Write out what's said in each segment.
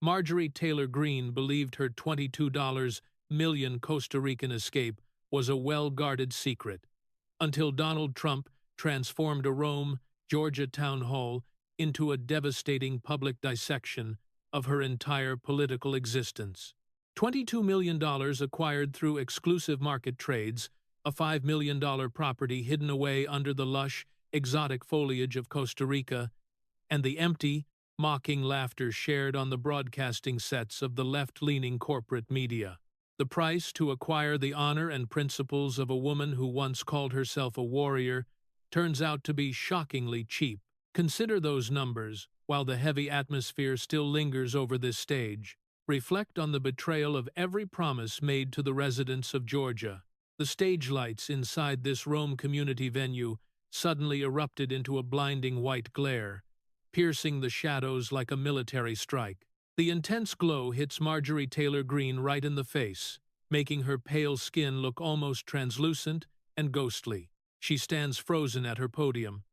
Marjorie Taylor Greene believed her $22 million Costa Rican escape was a well-guarded secret, until Donald Trump transformed a Rome, Georgia town hall into a devastating public dissection of her entire political existence. $22 million acquired through exclusive market trades, a $5 million property hidden away under the lush, exotic foliage of Costa Rica, and the empty, mocking laughter shared on the broadcasting sets of the left-leaning corporate media. The price to acquire the honor and principles of a woman who once called herself a warrior turns out to be shockingly cheap. Consider those numbers, while the heavy atmosphere still lingers over this stage. Reflect on the betrayal of every promise made to the residents of Georgia. The stage lights inside this Rome community venue suddenly erupted into a blinding white glare, piercing the shadows like a military strike. The intense glow hits Marjorie Taylor Greene right in the face, making her pale skin look almost translucent and ghostly. She stands frozen at her podium,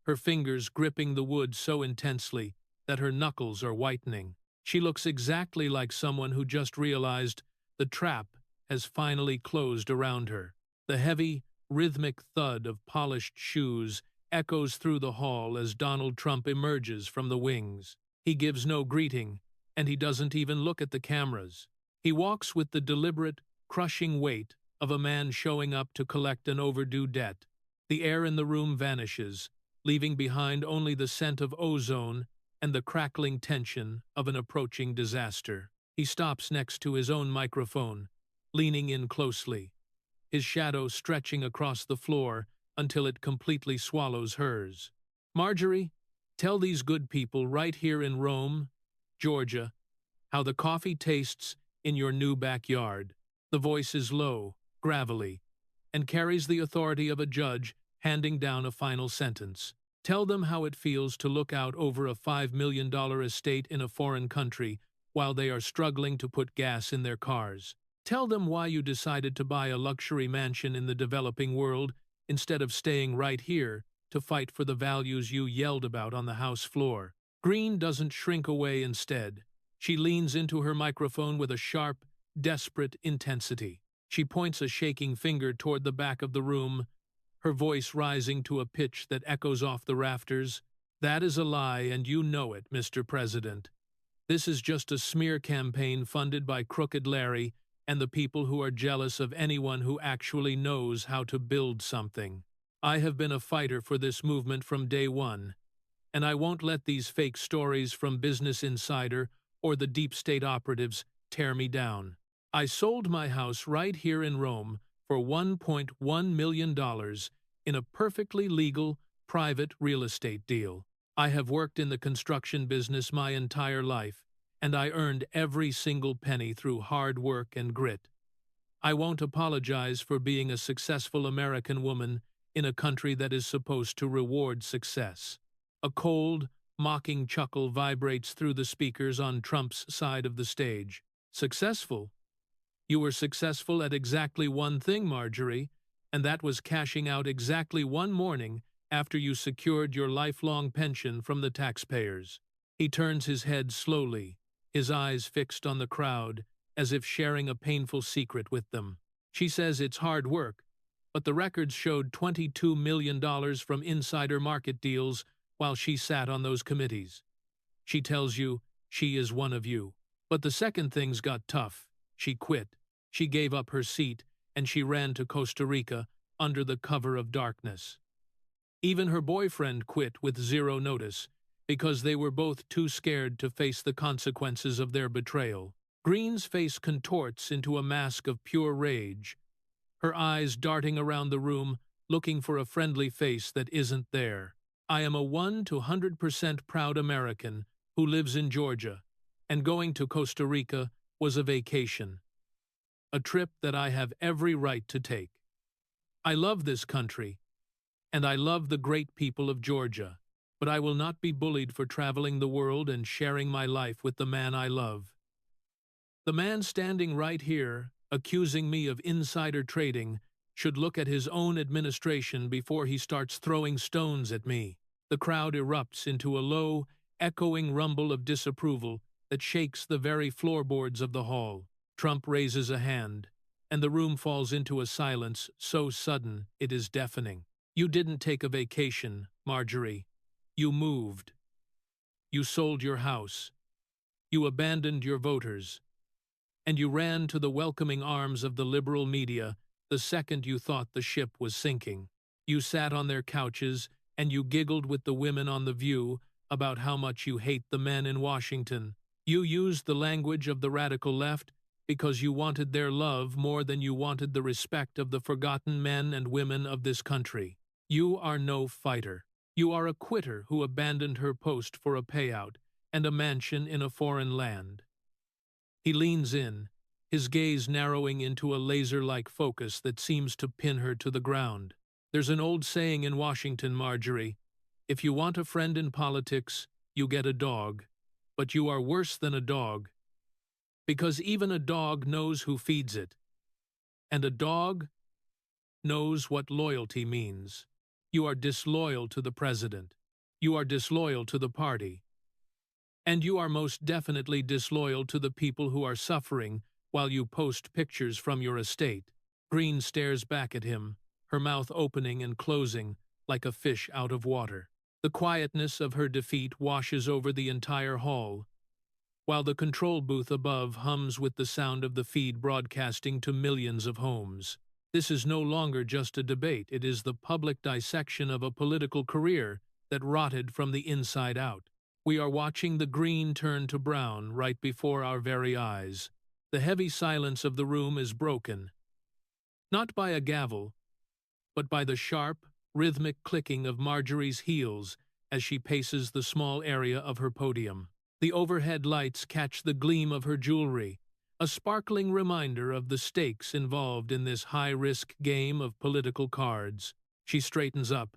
her fingers gripping the wood so intensely that her knuckles are whitening. She looks exactly like someone who just realized the trap has finally closed around her. The heavy, rhythmic thud of polished shoes echoes through the hall as Donald Trump emerges from the wings. He gives no greeting, and he doesn't even look at the cameras. He walks with the deliberate, crushing weight of a man showing up to collect an overdue debt. The air in the room vanishes, leaving behind only the scent of ozone and the crackling tension of an approaching disaster. He stops next to his own microphone, leaning in closely, his shadow stretching across the floor until it completely swallows hers. Marjorie, tell these good people right here in Rome, Georgia, how the coffee tastes in your new backyard. The voice is low, gravelly, and carries the authority of a judge handing down a final sentence. Tell them how it feels to look out over a $5 million estate in a foreign country while they are struggling to put gas in their cars. Tell them why you decided to buy a luxury mansion in the developing world instead of staying right here to fight for the values you yelled about on the House floor. Greene doesn't shrink away instead. She leans into her microphone with a sharp, desperate intensity. She points a shaking finger toward the back of the room, her voice rising to a pitch that echoes off the rafters. That is a lie, and you know it, Mr. President. This is just a smear campaign funded by Crooked Larry and the people who are jealous of anyone who actually knows how to build something. I have been a fighter for this movement from day one, and I won't let these fake stories from Business Insider or the deep state operatives tear me down. I sold my house right here in Rome for $1.1 million in a perfectly legal, private real estate deal. I have worked in the construction business my entire life, and I earned every single penny through hard work and grit. I won't apologize for being a successful American woman in a country that is supposed to reward success. A cold, mocking chuckle vibrates through the speakers on Trump's side of the stage. Successful? You were successful at exactly one thing, Marjorie, and that was cashing out exactly one morning after you secured your lifelong pension from the taxpayers. He turns his head slowly, his eyes fixed on the crowd, as if sharing a painful secret with them. She says it's hard work, but the records showed $22 million from insider market deals while she sat on those committees. She tells you she is one of you. But the second things got tough. She quit. She gave up her seat, and she ran to Costa Rica under the cover of darkness. Even her boyfriend quit with zero notice, because they were both too scared to face the consequences of their betrayal. Greene's face contorts into a mask of pure rage, her eyes darting around the room, looking for a friendly face that isn't there. I am a 100% proud American who lives in Georgia, and going to Costa Rica was a vacation, a trip that I have every right to take. I love this country, and I love the great people of Georgia, but I will not be bullied for traveling the world and sharing my life with the man I love. The man standing right here, accusing me of insider trading, should look at his own administration before he starts throwing stones at me. The crowd erupts into a low, echoing rumble of disapproval that shakes the very floorboards of the hall. Trump raises a hand, and the room falls into a silence so sudden it is deafening. You didn't take a vacation, Marjorie. You moved. You sold your house. You abandoned your voters. And you ran to the welcoming arms of the liberal media the second you thought the ship was sinking. You sat on their couches and you giggled with the women on The View about how much you hate the men in Washington. You used the language of the radical left because you wanted their love more than you wanted the respect of the forgotten men and women of this country. You are no fighter. You are a quitter who abandoned her post for a payout and a mansion in a foreign land. He leans in, his gaze narrowing into a laser-like focus that seems to pin her to the ground. There's an old saying in Washington, Marjorie, if you want a friend in politics, you get a dog. But you are worse than a dog, because even a dog knows who feeds it. And a dog knows what loyalty means. You are disloyal to the president. You are disloyal to the party. And you are most definitely disloyal to the people who are suffering while you post pictures from your estate. Greene stares back at him, her mouth opening and closing like a fish out of water. The quietness of her defeat washes over the entire hall, while the control booth above hums with the sound of the feed broadcasting to millions of homes. This is no longer just a debate, it is the public dissection of a political career that rotted from the inside out. We are watching the green turn to brown right before our very eyes. The heavy silence of the room is broken, not by a gavel, but by the sharp, rhythmic clicking of Marjorie's heels as she paces the small area of her podium. The overhead lights catch the gleam of her jewelry, a sparkling reminder of the stakes involved in this high-risk game of political cards. She straightens up,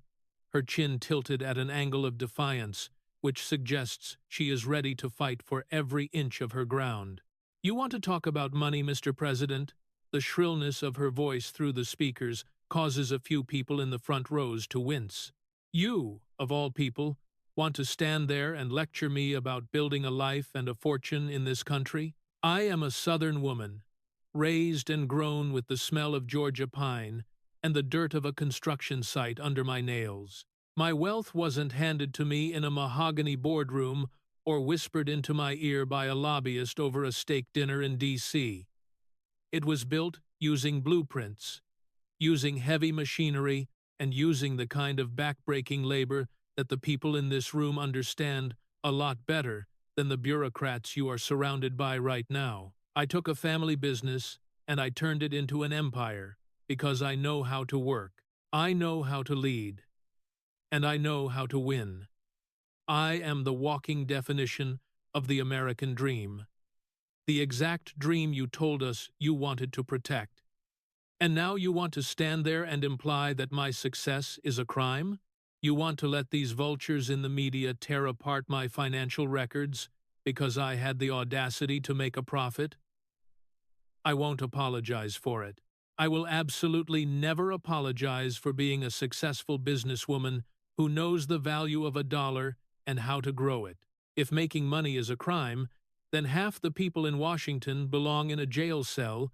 her chin tilted at an angle of defiance, which suggests she is ready to fight for every inch of her ground. You want to talk about money, Mr. President? The shrillness of her voice through the speakers causes a few people in the front rows to wince. You, of all people, want to stand there and lecture me about building a life and a fortune in this country? I am a Southern woman, raised and grown with the smell of Georgia pine and the dirt of a construction site under my nails. My wealth wasn't handed to me in a mahogany boardroom or whispered into my ear by a lobbyist over a steak dinner in D.C. It was built using blueprints, using heavy machinery, and using the kind of backbreaking labor that the people in this room understand a lot better than the bureaucrats you are surrounded by right now. I took a family business and I turned it into an empire because I know how to work. I know how to lead. And I know how to win. I am the walking definition of the American dream. The exact dream you told us you wanted to protect. And now you want to stand there and imply that my success is a crime? You want to let these vultures in the media tear apart my financial records because I had the audacity to make a profit? I won't apologize for it. I will absolutely never apologize for being a successful businesswoman who knows the value of a dollar and how to grow it. If making money is a crime, then half the people in Washington belong in a jail cell,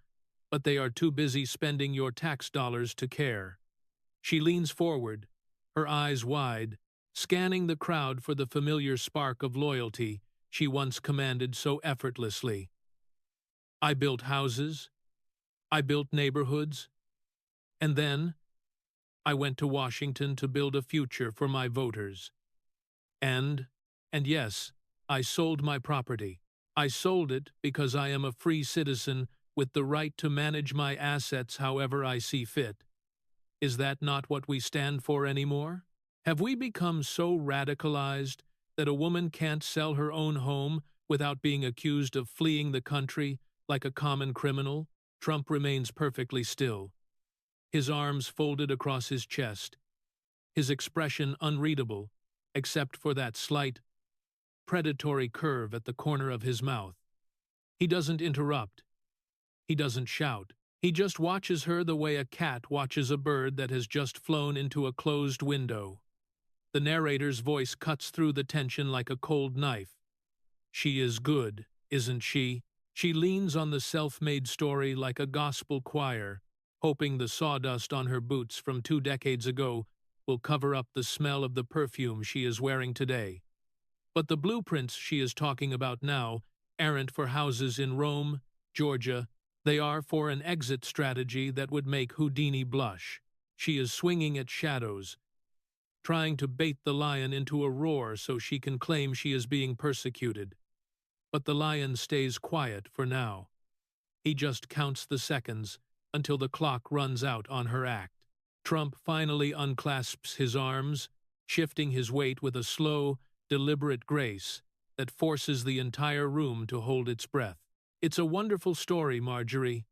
but they are too busy spending your tax dollars to care. She leans forward, her eyes wide, scanning the crowd for the familiar spark of loyalty she once commanded so effortlessly. I built houses. I built neighborhoods. And then I went to Washington to build a future for my voters. And yes, I sold my property. I sold it because I am a free citizen with the right to manage my assets however I see fit. Is that not what we stand for anymore? Have we become so radicalized that a woman can't sell her own home without being accused of fleeing the country like a common criminal? Trump remains perfectly still, his arms folded across his chest, his expression unreadable, except for that slight, predatory curve at the corner of his mouth. He doesn't interrupt. He doesn't shout. He just watches her the way a cat watches a bird that has just flown into a closed window. The narrator's voice cuts through the tension like a cold knife. She is good. isn't she? She leans on the self-made story like a gospel choir, hoping the sawdust on her boots from 2 decades ago will cover up the smell of the perfume she is wearing today. But the blueprints she is talking about now aren't for houses in Rome, Georgia. They are for an exit strategy that would make Houdini blush. She is swinging at shadows, trying to bait the lion into a roar so she can claim she is being persecuted. But the lion stays quiet for now. He just counts the seconds until the clock runs out on her act. Trump finally unclasps his arms, shifting his weight with a slow, deliberate grace that forces the entire room to hold its breath. It's a wonderful story, Marjorie.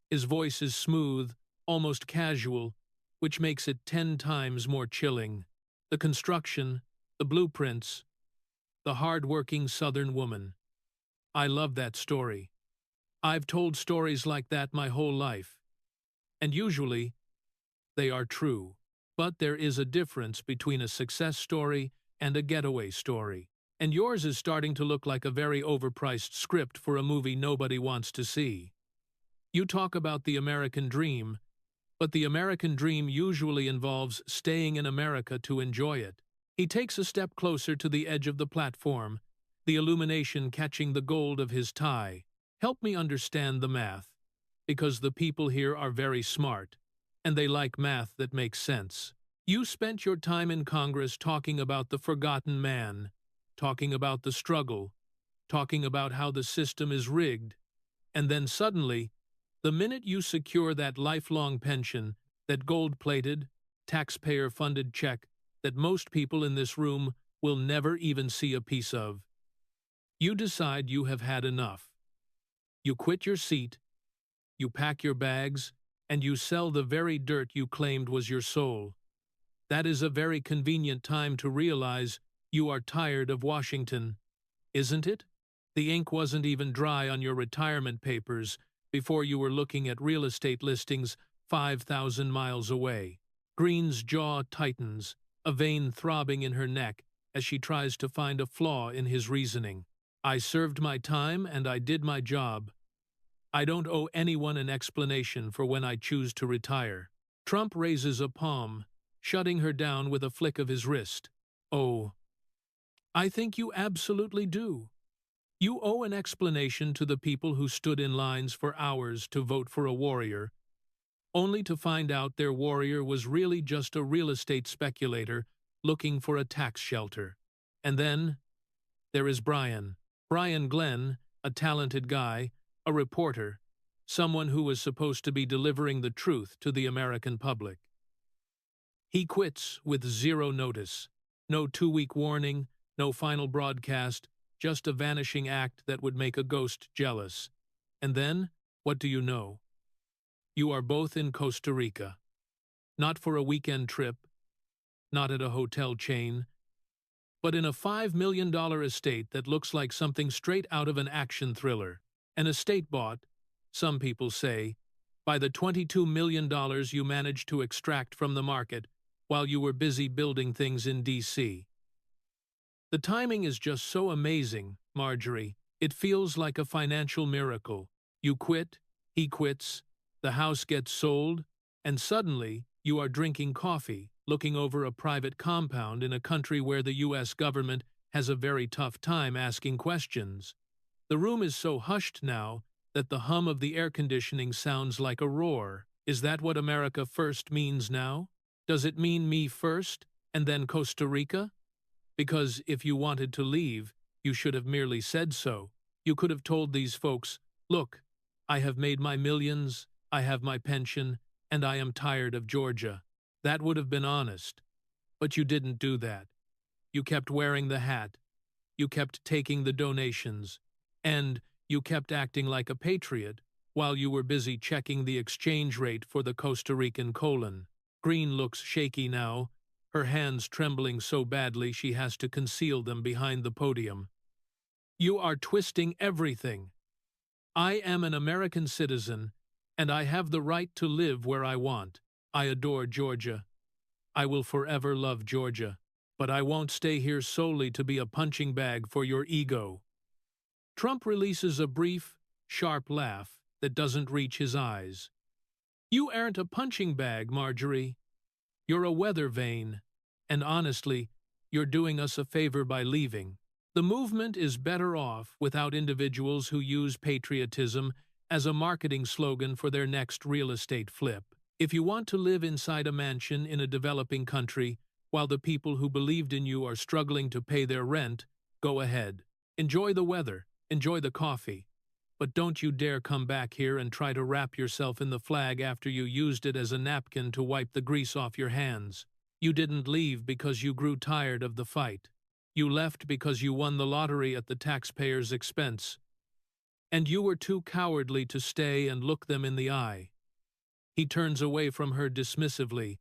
His voice is smooth, almost casual, which makes it 10 times more chilling. The construction, the blueprints, the hard-working Southern woman. I love that story. I've told stories like that my whole life. And usually, they are true. But there is a difference between a success story and a getaway story. And yours is starting to look like a very overpriced script for a movie nobody wants to see. You talk about the American dream, but the American dream usually involves staying in America to enjoy it. He takes a step closer to the edge of the platform, the illumination catching the gold of his tie. Help me understand the math, because the people here are very smart, and they like math that makes sense. You spent your time in Congress talking about the forgotten man, talking about the struggle, talking about how the system is rigged, and then suddenly, the minute you secure that lifelong pension, that gold-plated, taxpayer-funded check that most people in this room will never even see a piece of, you decide you have had enough. You quit your seat, you pack your bags, and you sell the very dirt you claimed was your soul. That is a very convenient time to realize you are tired of Washington, isn't it? The ink wasn't even dry on your retirement papers before you were looking at real estate listings 5,000 miles away. Greene's jaw tightens, a vein throbbing in her neck as she tries to find a flaw in his reasoning. I served my time and I did my job. I don't owe anyone an explanation for when I choose to retire. Trump raises a palm, shutting her down with a flick of his wrist. Oh, I think you absolutely do. You owe an explanation to the people who stood in lines for hours to vote for a warrior, only to find out their warrior was really just a real estate speculator looking for a tax shelter. And then there is Brian Glenn, a talented guy, a reporter, someone who was supposed to be delivering the truth to the American public. He quits with zero notice, no 2-week warning, no final broadcast, just a vanishing act that would make a ghost jealous. And then, what do you know? You are both in Costa Rica. Not for a weekend trip, not at a hotel chain, but in a $5 million estate that looks like something straight out of an action thriller. An estate bought, some people say, by the $22 million you managed to extract from the market while you were busy building things in D.C. The timing is just so amazing, Marjorie. It feels like a financial miracle. You quit, he quits, the house gets sold, and suddenly you are drinking coffee, looking over a private compound in a country where the U.S. government has a very tough time asking questions. The room is so hushed now that the hum of the air conditioning sounds like a roar. Is that what America first means now? Does it mean me first, and then Costa Rica? Because if you wanted to leave, you should have merely said so. You could have told these folks, look, I have made my millions, I have my pension, and I am tired of Georgia. That would have been honest. But you didn't do that. You kept wearing the hat. You kept taking the donations. And you kept acting like a patriot while you were busy checking the exchange rate for the Costa Rican colon. Greene looks shaky now, her hands trembling so badly she has to conceal them behind the podium. You are twisting everything. I am an American citizen, and I have the right to live where I want. I adore Georgia. I will forever love Georgia, but I won't stay here solely to be a punching bag for your ego. Trump releases a brief, sharp laugh that doesn't reach his eyes. You aren't a punching bag, Marjorie. You're a weather vane. And honestly, you're doing us a favor by leaving. The movement is better off without individuals who use patriotism as a marketing slogan for their next real estate flip. If you want to live inside a mansion in a developing country while the people who believed in you are struggling to pay their rent, go ahead. Enjoy the weather, enjoy the coffee. But don't you dare come back here and try to wrap yourself in the flag after you used it as a napkin to wipe the grease off your hands. You didn't leave because you grew tired of the fight. You left because you won the lottery at the taxpayer's expense. And you were too cowardly to stay and look them in the eye. He turns away from her dismissively,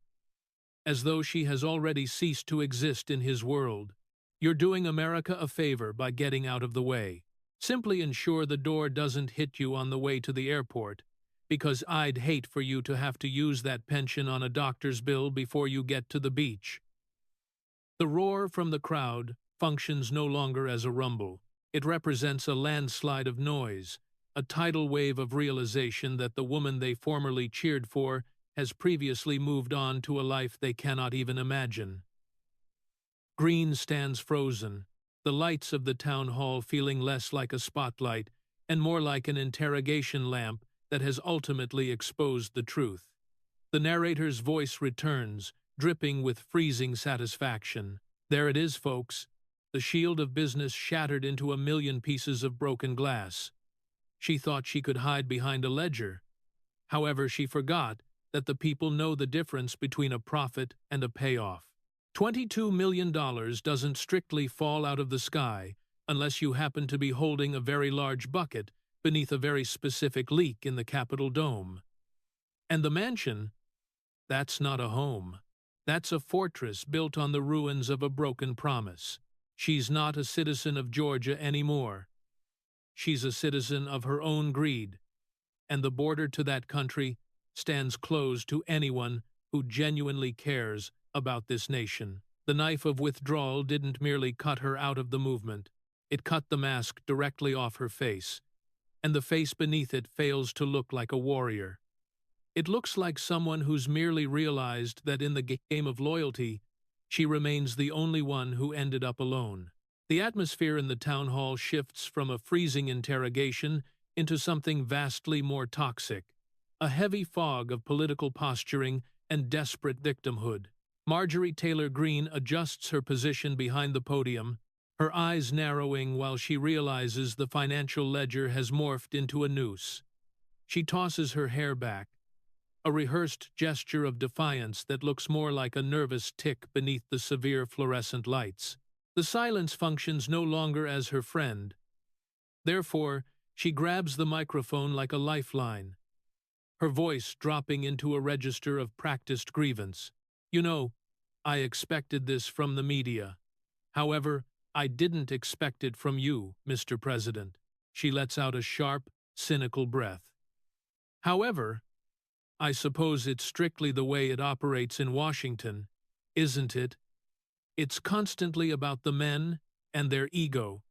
as though she has already ceased to exist in his world. You're doing America a favor by getting out of the way. Simply ensure the door doesn't hit you on the way to the airport, because I'd hate for you to have to use that pension on a doctor's bill before you get to the beach. The roar from the crowd functions no longer as a rumble. It represents a landslide of noise, a tidal wave of realization that the woman they formerly cheered for has previously moved on to a life they cannot even imagine. Greene stands frozen, the lights of the town hall feeling less like a spotlight and more like an interrogation lamp that has ultimately exposed the truth. The narrator's voice returns, dripping with freezing satisfaction. There it is, folks. The shield of business shattered into a million pieces of broken glass. She thought she could hide behind a ledger. However, she forgot that the people know the difference between a profit and a payoff. $22 million doesn't strictly fall out of the sky unless you happen to be holding a very large bucket beneath a very specific leak in the Capitol dome. And the mansion, that's not a home. That's a fortress built on the ruins of a broken promise. She's not a citizen of Georgia anymore. She's a citizen of her own greed, and the border to that country stands closed to anyone who genuinely cares about this nation. The knife of withdrawal didn't merely cut her out of the movement. It cut the mask directly off her face, and the face beneath it fails to look like a warrior. It looks like someone who's merely realized that in the game of loyalty, she remains the only one who ended up alone. The atmosphere in the town hall shifts from a freezing interrogation into something vastly more toxic, a heavy fog of political posturing and desperate victimhood. Marjorie Taylor Greene adjusts her position behind the podium, her eyes narrowing while she realizes the financial ledger has morphed into a noose. She tosses her hair back, a rehearsed gesture of defiance that looks more like a nervous tick beneath the severe fluorescent lights. The silence functions no longer as her friend. Therefore, she grabs the microphone like a lifeline, her voice dropping into a register of practiced grievance. You know, I expected this from the media. However, I didn't expect it from you, Mr. President. She lets out a sharp, cynical breath. However, I suppose it's strictly the way it operates in Washington, isn't it? It's constantly about the men and their ego,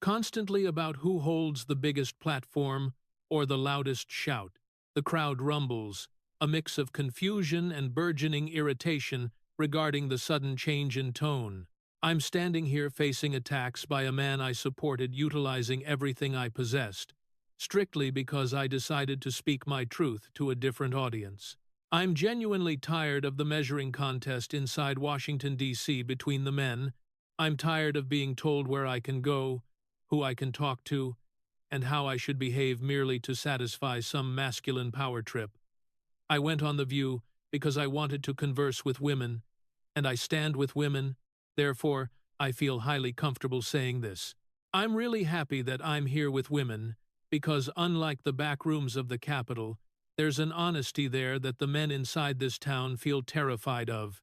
constantly about who holds the biggest platform or the loudest shout. The crowd rumbles, a mix of confusion and burgeoning irritation regarding the sudden change in tone. I'm standing here facing attacks by a man I supported utilizing everything I possessed, strictly because I decided to speak my truth to a different audience. I'm genuinely tired of the measuring contest inside Washington, D.C. between the men. I'm tired of being told where I can go, who I can talk to, and how I should behave merely to satisfy some masculine power trip. I went on The View because I wanted to converse with women, and I stand with women. Therefore, I feel highly comfortable saying this. I'm really happy that I'm here with women, because unlike the back rooms of the Capitol, there's an honesty there that the men inside this town feel terrified of.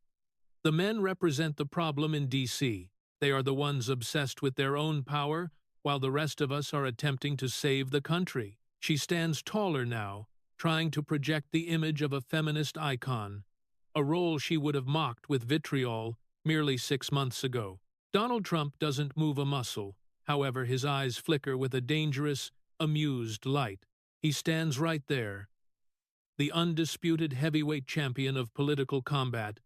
The men represent the problem in D.C. They are the ones obsessed with their own power, while the rest of us are attempting to save the country. She stands taller now, trying to project the image of a feminist icon, a role she would have mocked with vitriol merely 6 months ago. Donald Trump doesn't move a muscle. However, his eyes flicker with a dangerous, amused light. He stands right there, the undisputed heavyweight champion of political combat,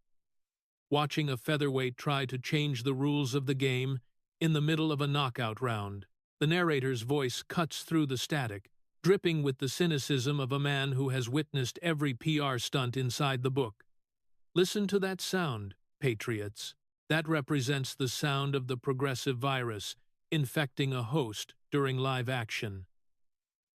watching a featherweight try to change the rules of the game in the middle of a knockout round. The narrator's voice cuts through the static, dripping with the cynicism of a man who has witnessed every PR stunt inside the book. Listen to that sound, patriots. That represents the sound of the progressive virus infecting a host during live action.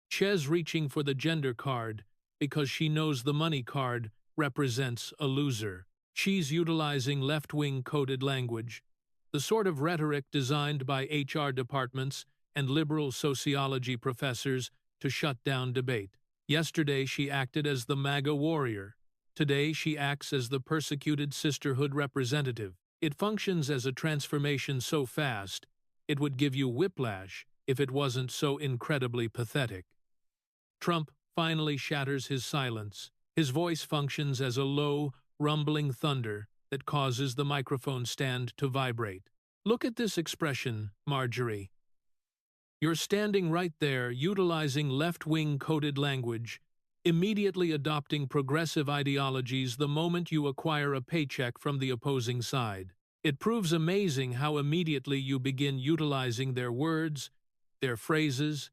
Ches reaching for the gender card because she knows the money card represents a loser. She's utilizing left-wing coded language, the sort of rhetoric designed by HR departments and liberal sociology professors to shut down debate. Yesterday she acted as the MAGA warrior. Today she acts as the persecuted sisterhood representative. It functions as a transformation so fast, it would give you whiplash if it wasn't so incredibly pathetic. Trump finally shatters his silence. His voice functions as a low, rumbling thunder that causes the microphone stand to vibrate. Look at this expression, Marjorie. You're standing right there, utilizing left-wing coded language, immediately adopting progressive ideologies the moment you acquire a paycheck from the opposing side. It proves amazing how immediately you begin utilizing their words, their phrases,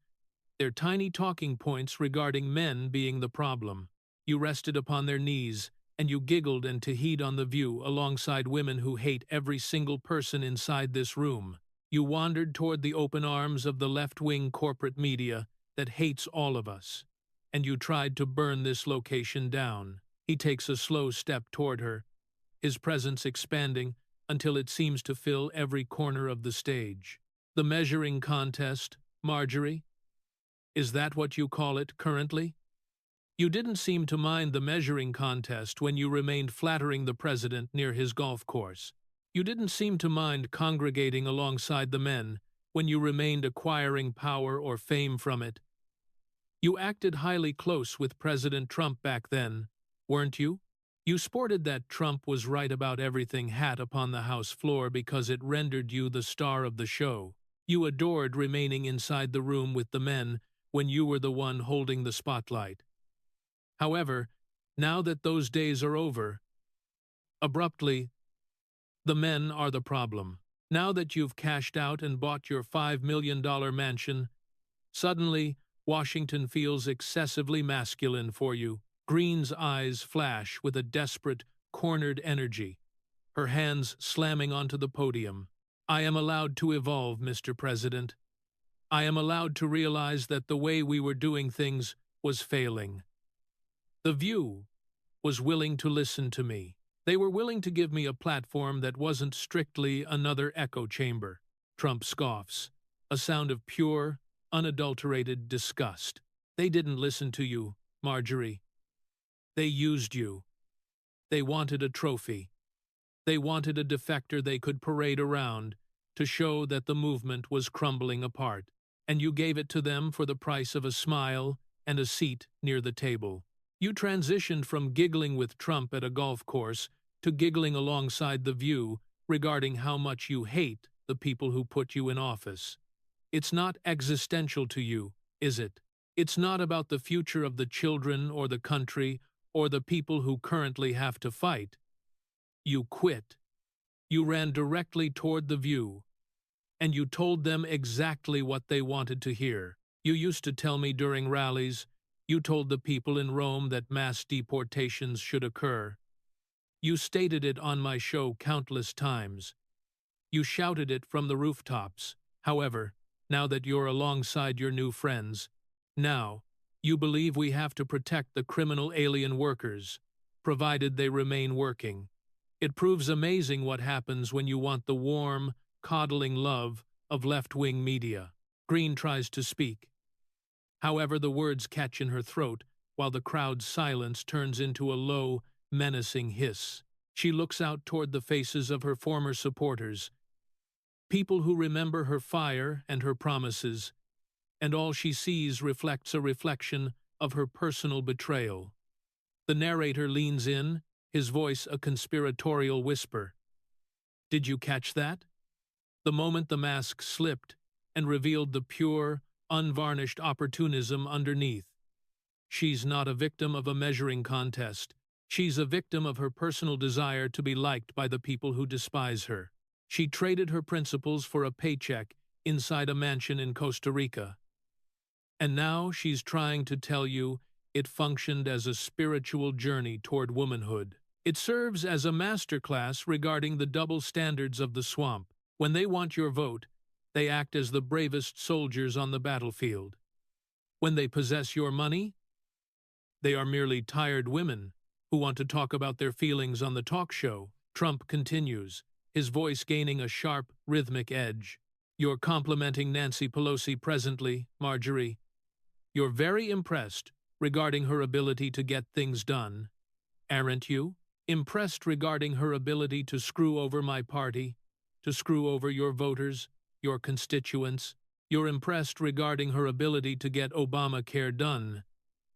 their tiny talking points regarding men being the problem. You rested upon their knees, and you giggled and tee-heed on The View alongside women who hate every single person inside this room. You wandered toward the open arms of the left-wing corporate media that hates all of us, and you tried to burn this location down. He takes a slow step toward her, his presence expanding until it seems to fill every corner of the stage. The measuring contest, Marjorie? Is that what you call it currently? You didn't seem to mind the measuring contest when you remained flattering the president near his golf course. You didn't seem to mind congregating alongside the men when you remained acquiring power or fame from it. You acted highly close with President Trump back then, weren't you? You sported that Trump was right about everything hat upon the House floor because it rendered you the star of the show. You adored remaining inside the room with the men when you were the one holding the spotlight. However, now that those days are over, abruptly, the men are the problem. Now that you've cashed out and bought your $5 million mansion, suddenly Washington feels excessively masculine for you. Greene's eyes flash with a desperate, cornered energy, her hands slamming onto the podium. I am allowed to evolve, Mr. President. I am allowed to realize that the way we were doing things was failing. The View was willing to listen to me. They were willing to give me a platform that wasn't strictly another echo chamber. Trump scoffs, a sound of pure, unadulterated disgust. They didn't listen to you, Marjorie. They used you. They wanted a trophy. They wanted a defector they could parade around to show that the movement was crumbling apart, and you gave it to them for the price of a smile and a seat near the table. You transitioned from giggling with Trump at a golf course to giggling alongside The View regarding how much you hate the people who put you in office. It's not existential to you, is it? It's not about the future of the children or the country or the people who currently have to fight. You quit. You ran directly toward The View, and you told them exactly what they wanted to hear. You used to tell me during rallies, you told the people in Rome that mass deportations should occur. You stated it on my show countless times. You shouted it from the rooftops. However, now that you're alongside your new friends, now you believe we have to protect the criminal alien workers, provided they remain working. It proves amazing what happens when you want the warm, coddling love of left-wing media. Greene tries to speak. However, the words catch in her throat while the crowd's silence turns into a low, menacing hiss. She looks out toward the faces of her former supporters, people who remember her fire and her promises, and all she sees reflects a reflection of her personal betrayal. The narrator leans in, his voice a conspiratorial whisper. Did you catch that? The moment the mask slipped, and revealed the pure, unvarnished opportunism underneath. She's not a victim of a measuring contest. She's a victim of her personal desire to be liked by the people who despise her. She traded her principles for a paycheck inside a mansion in Costa Rica. And now she's trying to tell you it functioned as a spiritual journey toward womanhood. It serves as a masterclass regarding the double standards of the swamp. When they want your vote, they act as the bravest soldiers on the battlefield. When they possess your money, they are merely tired women who want to talk about their feelings on the talk show. Trump continues, his voice gaining a sharp, rhythmic edge. You're complimenting Nancy Pelosi presently, Marjorie. You're very impressed regarding her ability to get things done. Aren't you? Impressed regarding her ability to screw over my party, to screw over your voters, your constituents. You're impressed regarding her ability to get Obamacare done,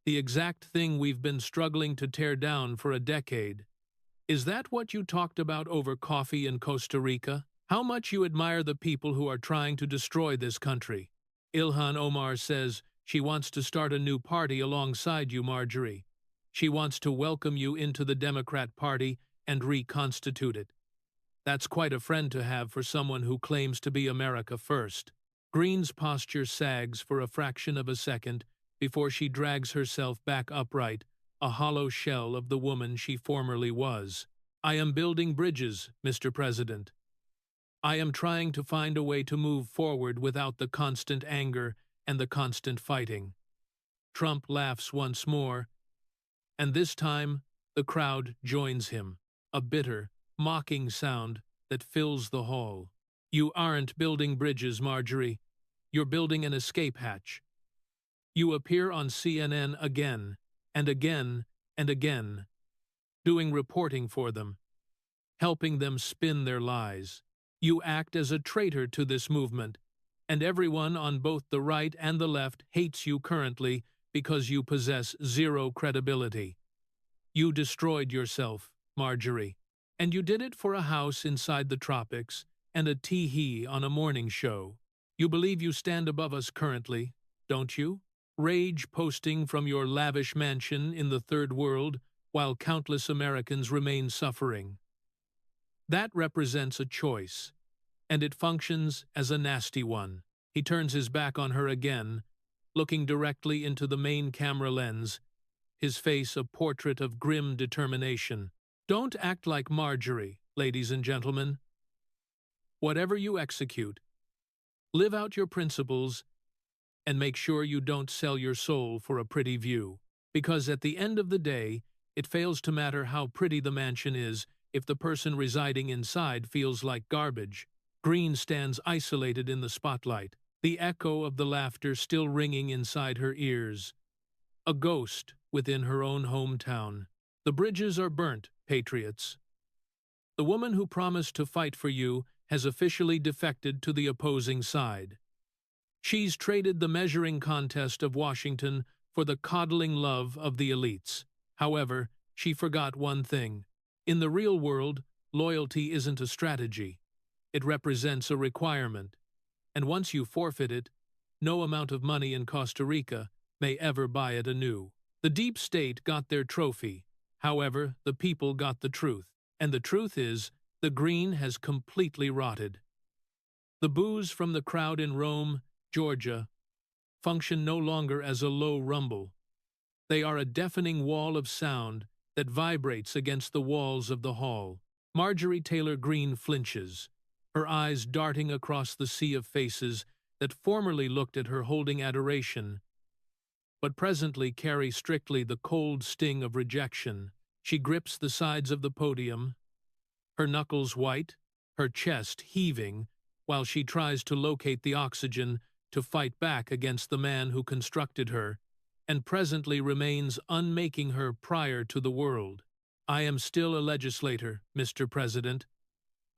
the exact thing we've been struggling to tear down for a decade. Is that what you talked about over coffee in Costa Rica? How much you admire the people who are trying to destroy this country? Ilhan Omar says she wants to start a new party alongside you, Marjorie. She wants to welcome you into the Democrat Party and reconstitute it. That's quite a friend to have for someone who claims to be America first. Greene's posture sags for a fraction of a second before she drags herself back upright, a hollow shell of the woman she formerly was. I am building bridges, Mr. President. I am trying to find a way to move forward without the constant anger and the constant fighting. Trump laughs once more, and this time the crowd joins him, a bitter, mocking sound that fills the hall. You aren't building bridges, Marjorie. You're building an escape hatch. You appear on CNN again, and again, and again, doing reporting for them, helping them spin their lies. You act as a traitor to this movement, and everyone on both the right and the left hates you currently because you possess zero credibility. You destroyed yourself, Marjorie, and you did it for a house inside the tropics and a tee-hee on a morning show. You believe you stand above us currently, don't you? Rage posting from your lavish mansion in the third world while countless Americans remain suffering. That represents a choice, and it functions as a nasty one. He turns his back on her again, looking directly into the main camera lens, his face a portrait of grim determination. Don't act like Marjorie, ladies and gentlemen. Whatever you execute, live out your principles and make sure you don't sell your soul for a pretty view. Because at the end of the day, it fails to matter how pretty the mansion is if the person residing inside feels like garbage. Greene stands isolated in the spotlight, the echo of the laughter still ringing inside her ears. A ghost within her own hometown. The bridges are burnt, patriots. The woman who promised to fight for you has officially defected to the opposing side. She's traded the measuring contest of Washington for the coddling love of the elites. However, she forgot one thing. In the real world, loyalty isn't a strategy. It represents a requirement. And once you forfeit it, no amount of money in Costa Rica may ever buy it anew. The deep state got their trophy. However, the people got the truth. And the truth is, the green has completely rotted. The boos from the crowd in Rome, Georgia, function no longer as a low rumble. They are a deafening wall of sound that vibrates against the walls of the hall. Marjorie Taylor Greene flinches, her eyes darting across the sea of faces that formerly looked at her holding adoration, but presently carry strictly the cold sting of rejection. She grips the sides of the podium, her knuckles white, her chest heaving, while she tries to locate the oxygen to fight back against the man who constructed her, and presently remains unmaking her prior to the world. I am still a legislator, Mr. President,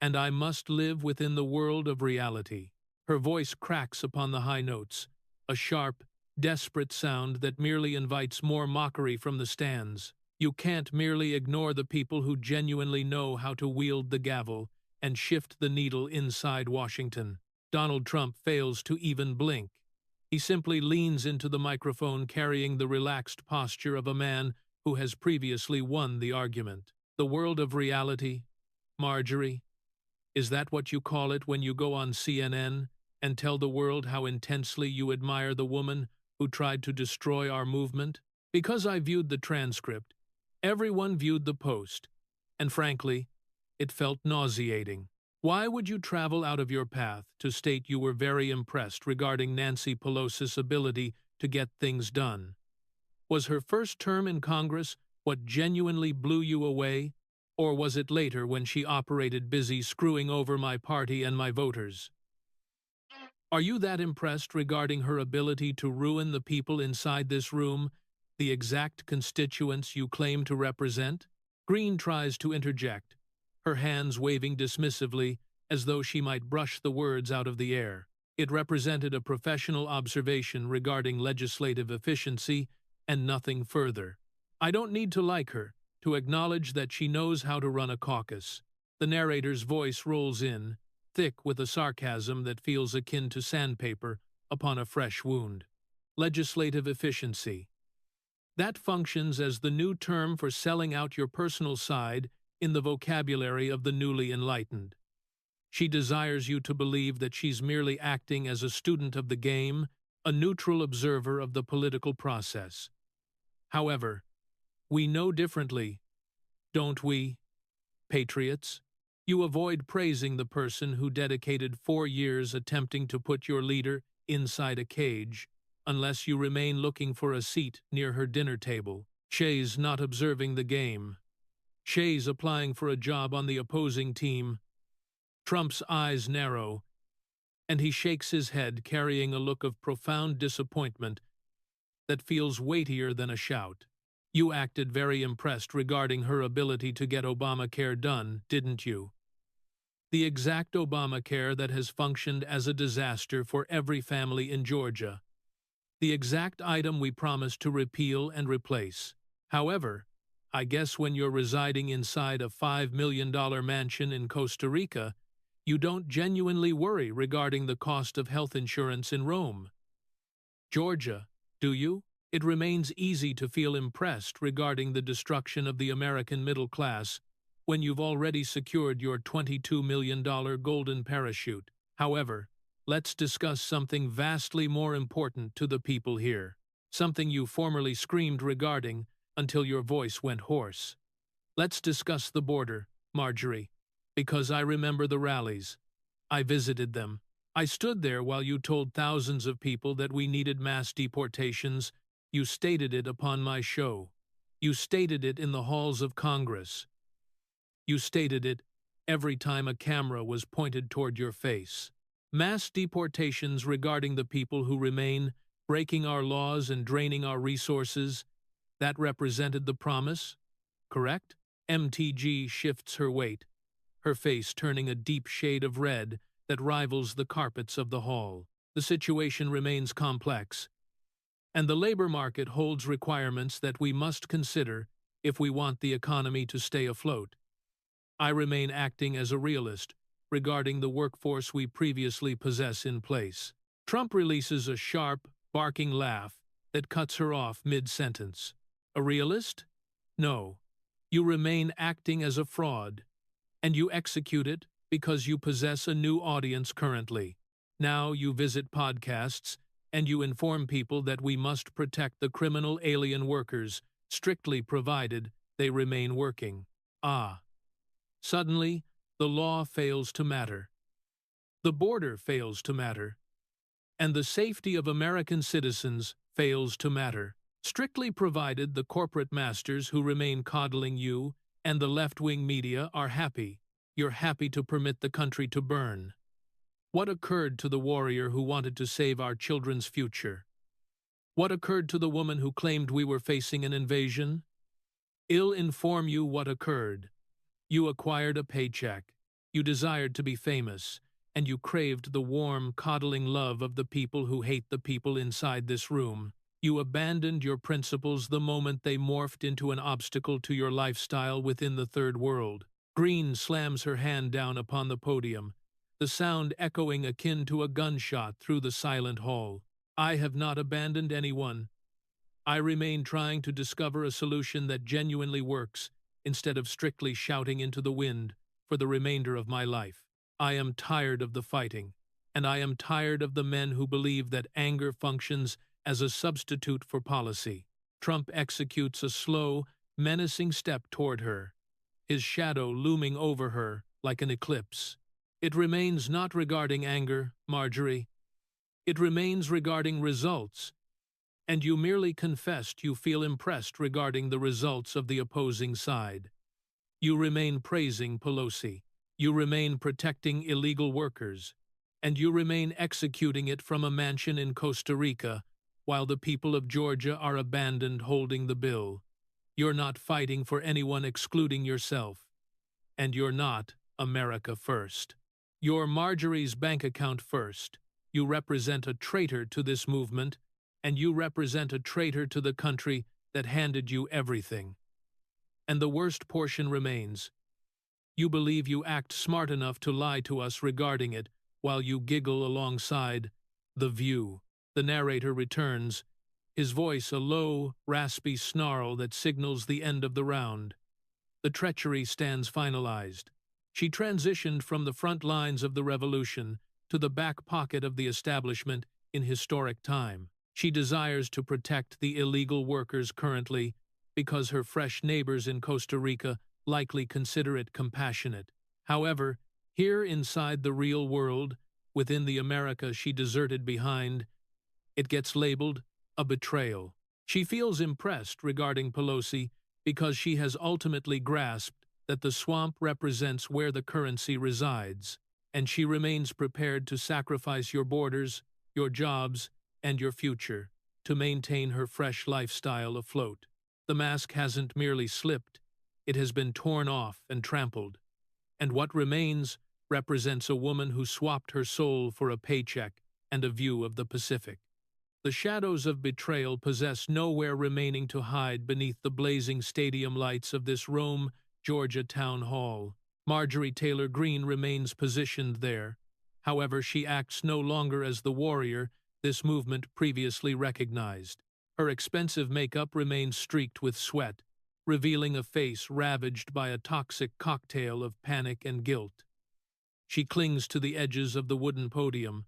and I must live within the world of reality. Her voice cracks upon the high notes, a sharp, desperate sound that merely invites more mockery from the stands. You can't merely ignore the people who genuinely know how to wield the gavel and shift the needle inside Washington. Donald Trump fails to even blink. He simply leans into the microphone carrying the relaxed posture of a man who has previously won the argument. The world of reality, Marjorie, is that what you call it when you go on CNN and tell the world how intensely you admire the woman who tried to destroy our movement? Because I viewed the transcript, everyone viewed the post, and frankly, it felt nauseating. Why would you travel out of your path to state you were very impressed regarding Nancy Pelosi's ability to get things done? Was her first term in Congress what genuinely blew you away, or was it later when she operated busy screwing over my party and my voters? Are you that impressed regarding her ability to ruin the people inside this room, the exact constituents you claim to represent? Greene tries to interject, her hands waving dismissively as though she might brush the words out of the air. It represented a professional observation regarding legislative efficiency and nothing further. I don't need to like her to acknowledge that she knows how to run a caucus. The narrator's voice rolls in, thick with a sarcasm that feels akin to sandpaper upon a fresh wound. Legislative efficiency. That functions as the new term for selling out your personal side in the vocabulary of the newly enlightened. She desires you to believe that she's merely acting as a student of the game, a neutral observer of the political process. However, we know differently, don't we, patriots? You avoid praising the person who dedicated 4 years attempting to put your leader inside a cage, unless you remain looking for a seat near her dinner table. Shay's not observing the game. Shay's applying for a job on the opposing team. Trump's eyes narrow, and he shakes his head, carrying a look of profound disappointment that feels weightier than a shout. You acted very impressed regarding her ability to get Obamacare done, didn't you? The exact Obamacare that has functioned as a disaster for every family in Georgia. The exact item we promised to repeal and replace. However, I guess when you're residing inside a $5 million mansion in Costa Rica, you don't genuinely worry regarding the cost of health insurance in Rome. Georgia, do you? It remains easy to feel impressed regarding the destruction of the American middle class when you've already secured your $22 million golden parachute. However, let's discuss something vastly more important to the people here, something you formerly screamed regarding until your voice went hoarse. Let's discuss the border, Marjorie, because I remember the rallies. I visited them. I stood there while you told thousands of people that we needed mass deportations. You stated it upon my show. You stated it in the halls of Congress. You stated it every time a camera was pointed toward your face. Mass deportations regarding the people who remain, breaking our laws and draining our resources, that represented the promise, correct? MTG shifts her weight, her face turning a deep shade of red that rivals the carpets of the hall. The situation remains complex, and the labor market holds requirements that we must consider if we want the economy to stay afloat. I remain acting as a realist regarding the workforce we previously possess in place. Trump releases a sharp, barking laugh that cuts her off mid-sentence. A realist? No. You remain acting as a fraud, and you execute it because you possess a new audience currently. Now you visit podcasts, and you inform people that we must protect the criminal alien workers, strictly provided they remain working. Ah. Suddenly, the law fails to matter. The border fails to matter. And the safety of American citizens fails to matter. Strictly provided the corporate masters who remain coddling you and the left-wing media are happy. You're happy to permit the country to burn. What occurred to the warrior who wanted to save our children's future? What occurred to the woman who claimed we were facing an invasion? I'll inform you what occurred. You acquired a paycheck. You desired to be famous, and you craved the warm, coddling love of the people who hate the people inside this room. You abandoned your principles the moment they morphed into an obstacle to your lifestyle within the third world. Greene slams her hand down upon the podium, the sound echoing akin to a gunshot through the silent hall. I have not abandoned anyone. I remain trying to discover a solution that genuinely works, instead of strictly shouting into the wind for the remainder of my life. I am tired of the fighting, and I am tired of the men who believe that anger functions as a substitute for policy. Trump executes a slow, menacing step toward her, his shadow looming over her like an eclipse. It remains not regarding anger, Marjorie. It remains regarding results, and you merely confessed you feel impressed regarding the results of the opposing side. You remain praising Pelosi. You remain protecting illegal workers, and you remain executing it from a mansion in Costa Rica, while the people of Georgia are abandoned holding the bill. You're not fighting for anyone excluding yourself, and you're not America first. You're Marjorie's bank account first. You represent a traitor to this movement, and you represent a traitor to the country that handed you everything. And the worst portion remains. You believe you act smart enough to lie to us regarding it, while you giggle alongside The View. The narrator returns, his voice a low, raspy snarl that signals the end of the round. The treachery stands finalized. She transitioned from the front lines of the revolution to the back pocket of the establishment in historic time. She desires to protect the illegal workers currently because her fresh neighbors in Costa Rica likely consider it compassionate. However, here inside the real world, within the America she deserted behind, it gets labeled a betrayal. She feels impressed regarding Pelosi because she has ultimately grasped that the swamp represents where the currency resides, and she remains prepared to sacrifice your borders, your jobs, and your future to maintain her fresh lifestyle afloat. The mask hasn't merely slipped, it has been torn off and trampled, and what remains represents a woman who swapped her soul for a paycheck and a view of the Pacific. The shadows of betrayal possess nowhere remaining to hide beneath the blazing stadium lights of this Rome, Georgia town hall. Marjorie Taylor Greene remains positioned there. However, she acts no longer as the warrior this movement previously recognized. Her expensive makeup remains streaked with sweat, revealing a face ravaged by a toxic cocktail of panic and guilt. She clings to the edges of the wooden podium,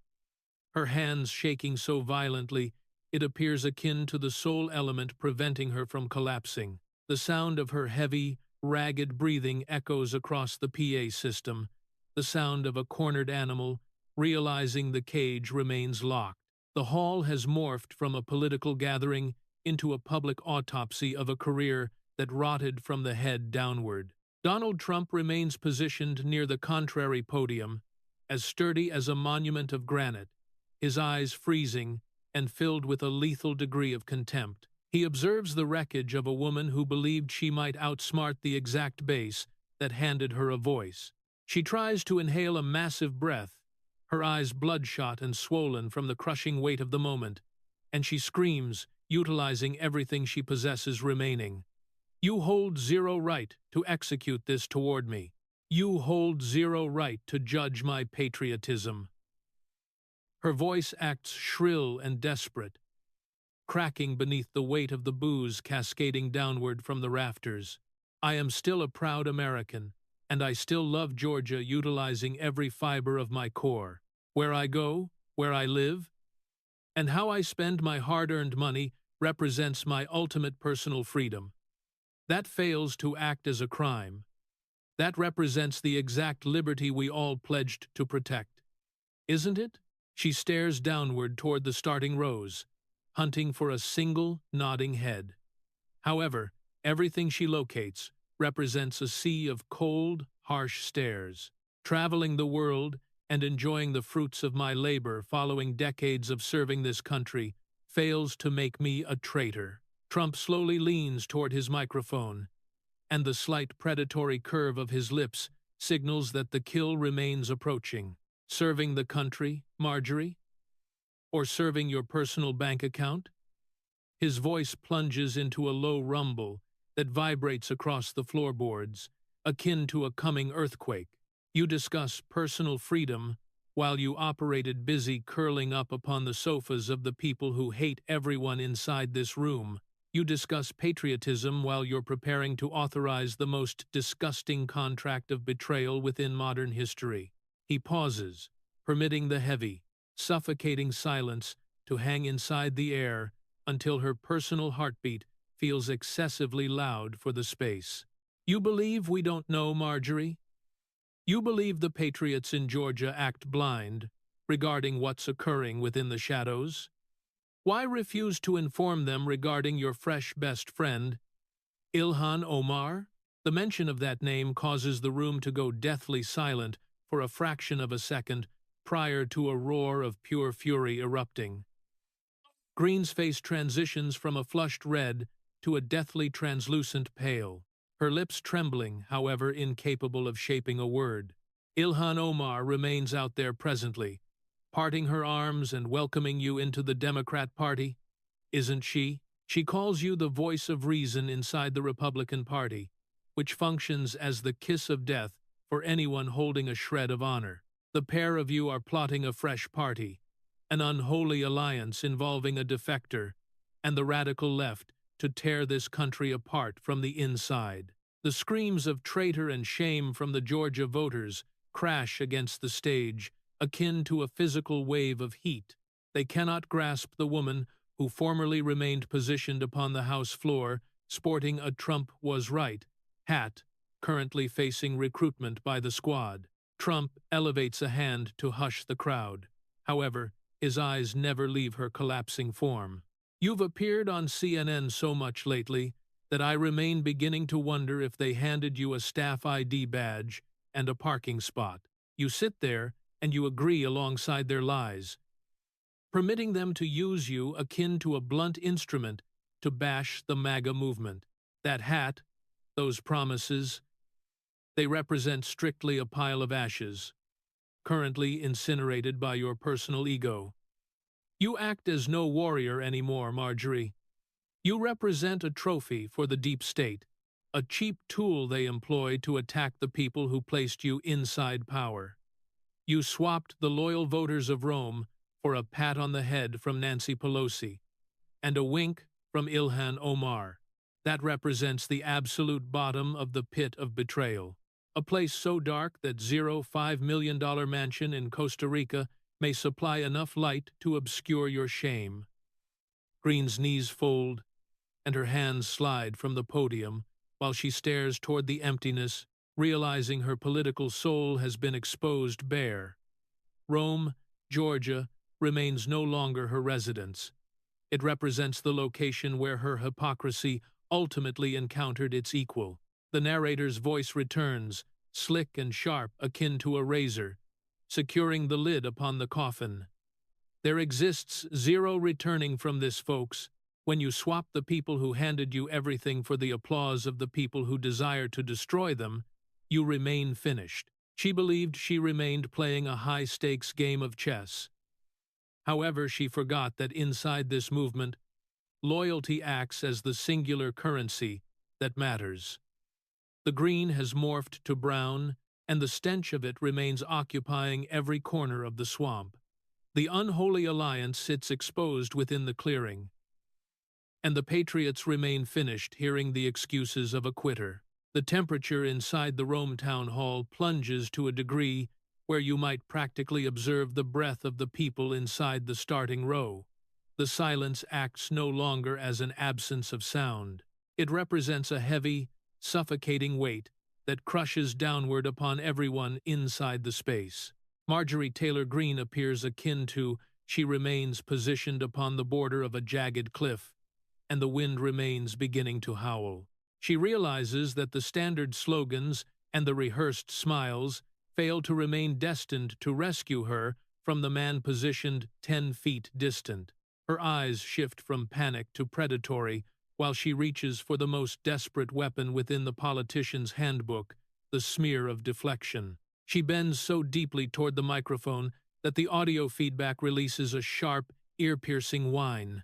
her hands shaking so violently it appears akin to the sole element preventing her from collapsing. The sound of her heavy, ragged breathing echoes across the PA system, the sound of a cornered animal realizing the cage remains locked. The hall has morphed from a political gathering into a public autopsy of a career that rotted from the head downward. Donald Trump remains positioned near the contrary podium, as sturdy as a monument of granite, his eyes freezing and filled with a lethal degree of contempt. He observes the wreckage of a woman who believed she might outsmart the exact base that handed her a voice. She tries to inhale a massive breath, her eyes bloodshot and swollen from the crushing weight of the moment, and she screams, utilizing everything she possesses remaining. You hold zero right to execute this toward me. You hold zero right to judge my patriotism. Her voice acts shrill and desperate, cracking beneath the weight of the booze cascading downward from the rafters. I am still a proud American, and I still love Georgia, utilizing every fiber of my core. Where I go, where I live, and how I spend my hard-earned money represents my ultimate personal freedom. That fails to act as a crime. That represents the exact liberty we all pledged to protect. Isn't it? She stares downward toward the starting rows, hunting for a single, nodding head. However, everything she locates represents a sea of cold, harsh stares. Traveling the world and enjoying the fruits of my labor following decades of serving this country fails to make me a traitor. Trump slowly leans toward his microphone, and the slight predatory curve of his lips signals that the kill remains approaching. Serving the country, Marjorie? Or serving your personal bank account? His voice plunges into a low rumble that vibrates across the floorboards, akin to a coming earthquake. You discuss personal freedom while you operated busy curling up upon the sofas of the people who hate everyone inside this room. You discuss patriotism while you're preparing to authorize the most disgusting contract of betrayal within modern history. He pauses, permitting the heavy, suffocating silence to hang inside the air until her personal heartbeat feels excessively loud for the space. You believe we don't know, Marjorie? You believe the patriots in Georgia act blind regarding what's occurring within the shadows? Why refuse to inform them regarding your fresh best friend, Ilhan Omar? The mention of that name causes the room to go deathly silent for a fraction of a second prior to a roar of pure fury erupting. Greene's face transitions from a flushed red to a deathly translucent pale, her lips trembling, however incapable of shaping a word. Ilhan Omar remains out there presently, parting her arms and welcoming you into the Democrat Party. Isn't she? She calls you the voice of reason inside the Republican Party, which functions as the kiss of death for anyone holding a shred of honor. The pair of you are plotting a fresh party, an unholy alliance involving a defector and the radical left to tear this country apart from the inside. The screams of traitor and shame from the Georgia voters crash against the stage, akin to a physical wave of heat. They cannot grasp the woman who formerly remained positioned upon the House floor, sporting a Trump was right hat, currently facing recruitment by the squad. Trump elevates a hand to hush the crowd. However, his eyes never leave her collapsing form. You've appeared on CNN so much lately that I remain beginning to wonder if they handed you a staff ID badge and a parking spot. You sit there and you agree alongside their lies, permitting them to use you akin to a blunt instrument to bash the MAGA movement. That hat, those promises, they represent strictly a pile of ashes, currently incinerated by your personal ego. You act as no warrior anymore, Marjorie. You represent a trophy for the deep state, a cheap tool they employ to attack the people who placed you inside power. You swapped the loyal voters of Rome for a pat on the head from Nancy Pelosi and a wink from Ilhan Omar. That represents the absolute bottom of the pit of betrayal, a place so dark that $5 million mansion in Costa Rica may supply enough light to obscure your shame. Greene's knees fold, and her hands slide from the podium while she stares toward the emptiness, realizing her political soul has been exposed bare. Rome, Georgia, remains no longer her residence. It represents the location where her hypocrisy ultimately encountered its equal. The narrator's voice returns, slick and sharp, akin to a razor, securing the lid upon the coffin. There exists zero returning from this, folks. When you swap the people who handed you everything for the applause of the people who desire to destroy them, you remain finished. She believed she remained playing a high-stakes game of chess. However, she forgot that inside this movement, loyalty acts as the singular currency that matters. The green has morphed to brown, and the stench of it remains occupying every corner of the swamp. The unholy alliance sits exposed within the clearing, and the patriots remain finished hearing the excuses of a quitter. The temperature inside the Rome town hall plunges to a degree where you might practically observe the breath of the people inside the starting row. The silence acts no longer as an absence of sound. It represents a heavy, suffocating weight that crushes downward upon everyone inside the space. Marjorie Taylor Greene appears akin to she remains positioned upon the border of a jagged cliff, and the wind remains beginning to howl. She realizes that the standard slogans and the rehearsed smiles fail to remain destined to rescue her from the man positioned 10 feet distant. Her eyes shift from panic to predatory while she reaches for the most desperate weapon within the politician's handbook, the smear of deflection. She bends so deeply toward the microphone that the audio feedback releases a sharp, ear-piercing whine.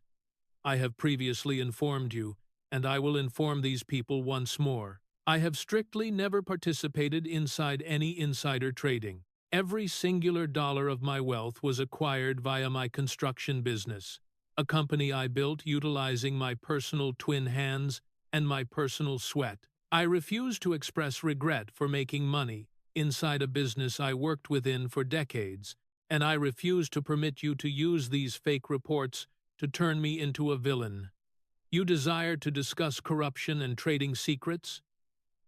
I have previously informed you, and I will inform these people once more. I have strictly never participated inside any insider trading. Every singular dollar of my wealth was acquired via my construction business, a company I built utilizing my personal twin hands and my personal sweat. I refuse to express regret for making money inside a business I worked within for decades, and I refuse to permit you to use these fake reports to turn me into a villain. You desire to discuss corruption and trading secrets?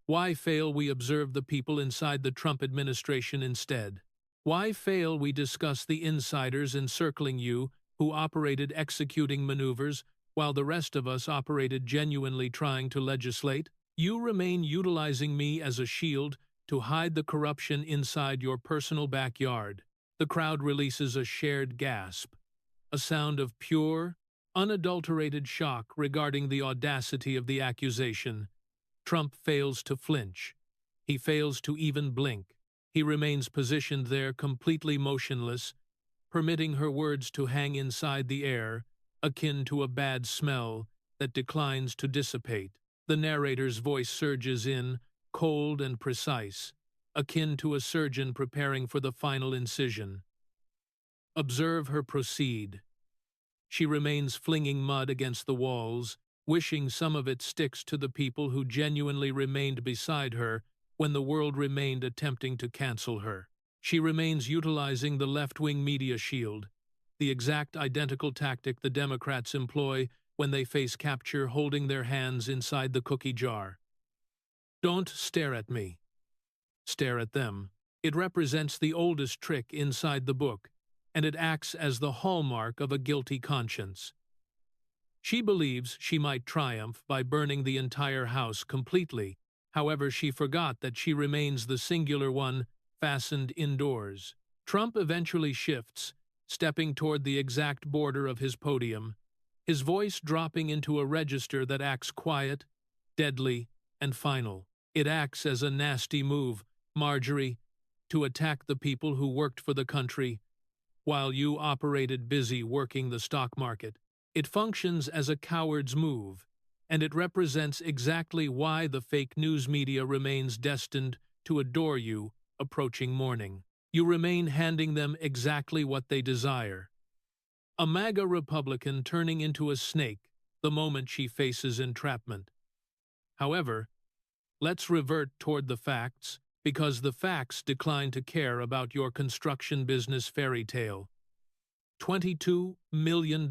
Why fail we observe the people inside the Trump administration instead? Why fail we discuss the insiders encircling you who operated executing maneuvers while the rest of us operated genuinely trying to legislate? You remain utilizing me as a shield to hide the corruption inside your personal backyard. The crowd releases a shared gasp, a sound of pure, unadulterated shock regarding the audacity of the accusation. Trump fails to flinch. He fails to even blink. He remains positioned there completely motionless, permitting her words to hang inside the air, akin to a bad smell that declines to dissipate. The narrator's voice surges in, cold and precise, akin to a surgeon preparing for the final incision. Observe her proceed. She remains flinging mud against the walls, wishing some of it sticks to the people who genuinely remained beside her when the world remained attempting to cancel her. She remains utilizing the left-wing media shield, the exact identical tactic the Democrats employ when they face capture, holding their hands inside the cookie jar. Don't stare at me. Stare at them. It represents the oldest trick inside the book, and it acts as the hallmark of a guilty conscience. She believes she might triumph by burning the entire house completely. However, she forgot that she remains the singular one fastened indoors. Trump eventually shifts, stepping toward the exact border of his podium, his voice dropping into a register that acts quiet, deadly, and final. It acts as a nasty move, Marjorie, to attack the people who worked for the country while you operated busy working the stock market. It functions as a coward's move, and it represents exactly why the fake news media remains destined to adore you approaching morning. You remain handing them exactly what they desire. A MAGA Republican turning into a snake the moment she faces entrapment. However, let's revert toward the facts, because the facts decline to care about your construction business fairy tale. $22 million.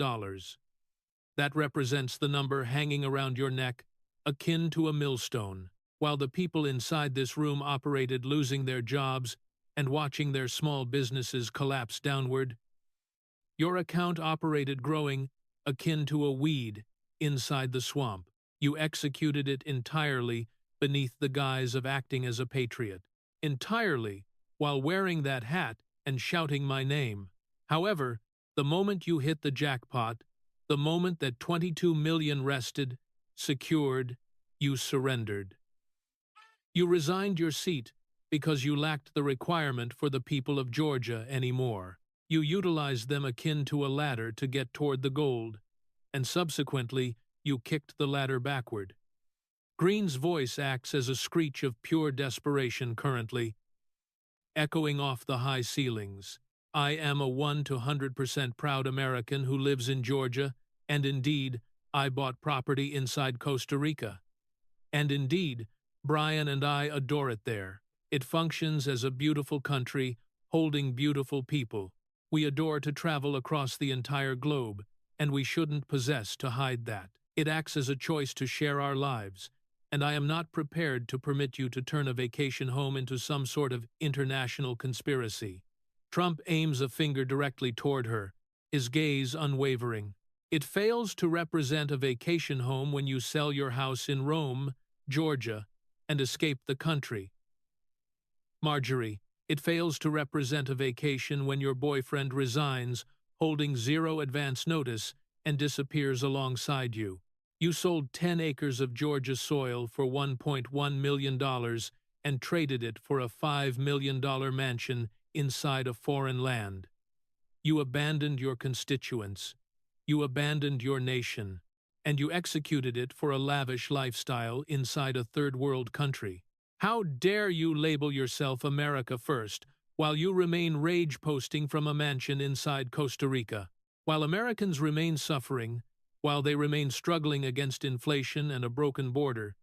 That represents the number hanging around your neck, akin to a millstone, while the people inside this room operated losing their jobs and watching their small businesses collapse downward. Your account operated growing, akin to a weed, inside the swamp. You executed it entirely beneath the guise of acting as a patriot. Entirely, while wearing that hat and shouting my name. However, the moment you hit the jackpot, the moment that 22 million rested, secured, you surrendered. You resigned your seat because you lacked the requirement for the people of Georgia anymore. You utilized them akin to a ladder to get toward the gold, and subsequently you kicked the ladder backward. Greene's voice acts as a screech of pure desperation currently, echoing off the high ceilings. I am a 100% proud American who lives in Georgia, and indeed, I bought property inside Costa Rica. And indeed, Brian and I adore it there. It functions as a beautiful country, holding beautiful people. We adore to travel across the entire globe, and we shouldn't possess to hide that. It acts as a choice to share our lives, and I am not prepared to permit you to turn a vacation home into some sort of international conspiracy. Trump aims a finger directly toward her, his gaze unwavering. It fails to represent a vacation home when you sell your house in Rome, Georgia, and escape the country. Marjorie, it fails to represent a vacation when your boyfriend resigns, holding zero advance notice, and disappears alongside you. You sold 10 acres of Georgia soil for $1.1 million and traded it for a $5 million mansion inside a foreign land. You abandoned your constituents. You abandoned your nation. and you executed it for a lavish lifestyle inside a third-world country. How dare you label yourself America First while you remain rage-posting from a mansion inside Costa Rica? While Americans remain suffering, while they remain struggling against inflation and a broken border,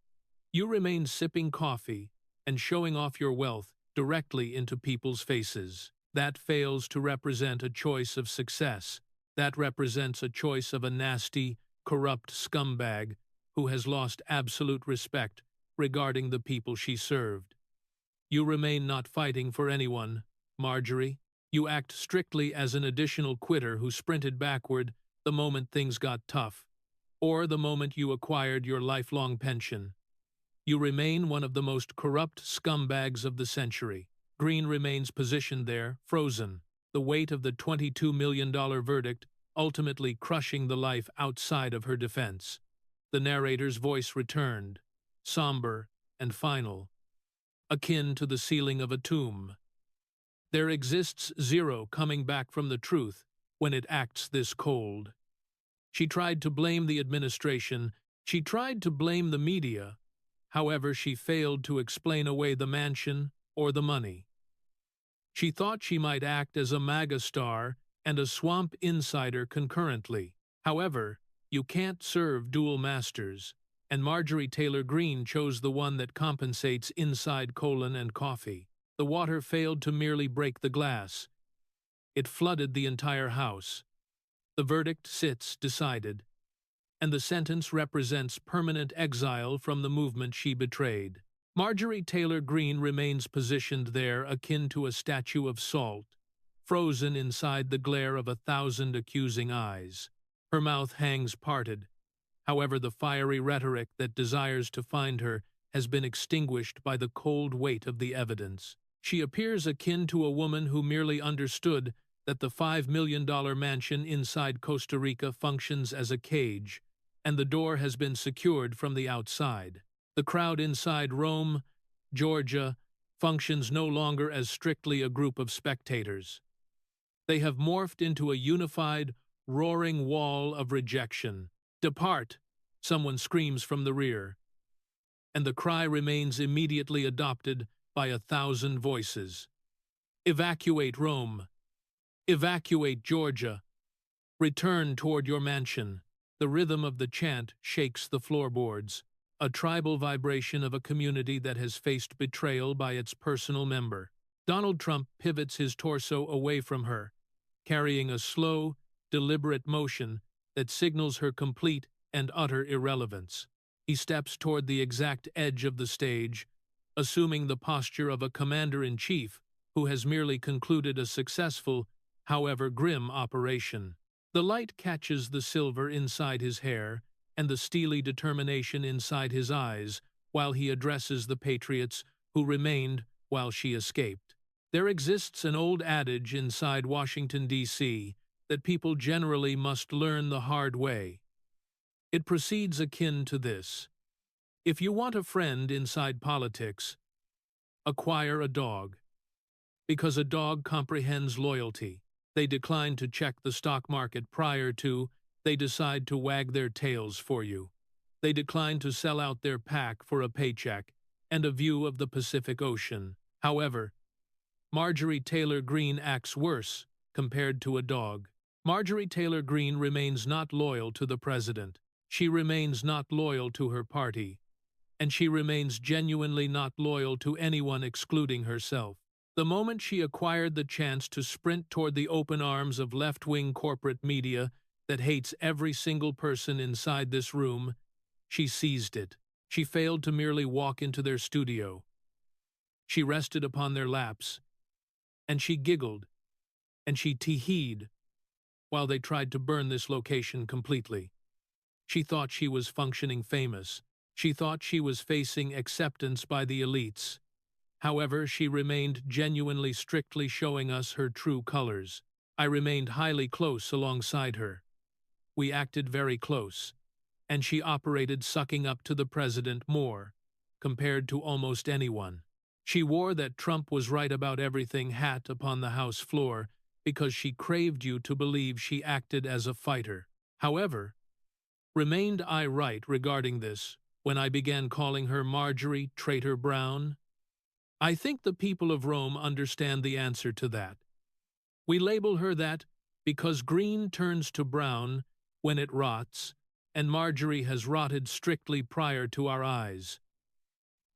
you remain sipping coffee and showing off your wealth directly into people's faces. That fails to represent a choice of success. That represents a choice of a nasty, corrupt scumbag who has lost absolute respect regarding the people she served. You remain not fighting for anyone, Marjorie. You act strictly as an additional quitter who sprinted backward the moment things got tough, or the moment you acquired your lifelong pension. You remain one of the most corrupt scumbags of the century. Greene remains positioned there, frozen, the weight of the $22 million verdict ultimately crushing the life outside of her defense. The narrator's voice returned, somber and final, akin to the ceiling of a tomb. There exists zero coming back from the truth when it acts this cold. She tried to blame the administration. She tried to blame the media. However, she failed to explain away the mansion or the money. She thought she might act as a MAGA star and a swamp insider concurrently. However, you can't serve dual masters, and Marjorie Taylor Greene chose the one that compensates inside colon and coffee. The water failed to merely break the glass. It flooded the entire house. The verdict sits decided, and the sentence represents permanent exile from the movement she betrayed. Marjorie Taylor Greene remains positioned there akin to a statue of salt, frozen inside the glare of 1,000 accusing eyes. Her mouth hangs parted. However, the fiery rhetoric that desires to find her has been extinguished by the cold weight of the evidence. She appears akin to a woman who merely understood that the $5 million mansion inside Costa Rica functions as a cage, and the door has been secured from the outside. The crowd inside Rome, Georgia, functions no longer as strictly a group of spectators. They have morphed into a unified, roaring wall of rejection. "Depart!" someone screams from the rear, and the cry remains immediately adopted by 1,000 voices. "Evacuate Rome! Evacuate Georgia! Return toward your mansion!" The rhythm of the chant shakes the floorboards, a tribal vibration of a community that has faced betrayal by its personal member. Donald Trump pivots his torso away from her, carrying a slow, deliberate motion that signals her complete and utter irrelevance. He steps toward the exact edge of the stage, assuming the posture of a commander-in-chief who has merely concluded a successful, however grim, operation. The light catches the silver inside his hair and the steely determination inside his eyes while he addresses the patriots who remained while she escaped. There exists an old adage inside Washington, D.C., that people generally must learn the hard way. It proceeds akin to this: if you want a friend inside politics, acquire a dog. Because a dog comprehends loyalty. They decline to check the stock market prior to, they decide to wag their tails for you. They decline to sell out their pack for a paycheck and a view of the Pacific Ocean. However, Marjorie Taylor Greene acts worse compared to a dog. Marjorie Taylor Greene remains not loyal to the president. She remains not loyal to her party. And she remains genuinely not loyal to anyone excluding herself. The moment she acquired the chance to sprint toward the open arms of left-wing corporate media that hates every single person inside this room, she seized it. She failed to merely walk into their studio. She rested upon their laps, and she giggled, and she tee-heed, while they tried to burn this location completely. She thought she was functioning famous. She thought she was facing acceptance by the elites. However, she remained genuinely strictly showing us her true colors. I remained highly close alongside her. We acted very close, and she operated sucking up to the president more, compared to almost anyone. She wore that Trump was right about everything hat upon the House floor because she craved you to believe she acted as a fighter. However, Remained I right regarding this when I began calling her Marjorie Traitor Brown? I think the people of Rome understand the answer to that. We label her that because green turns to brown when it rots, and Marjorie has rotted strictly prior to our eyes.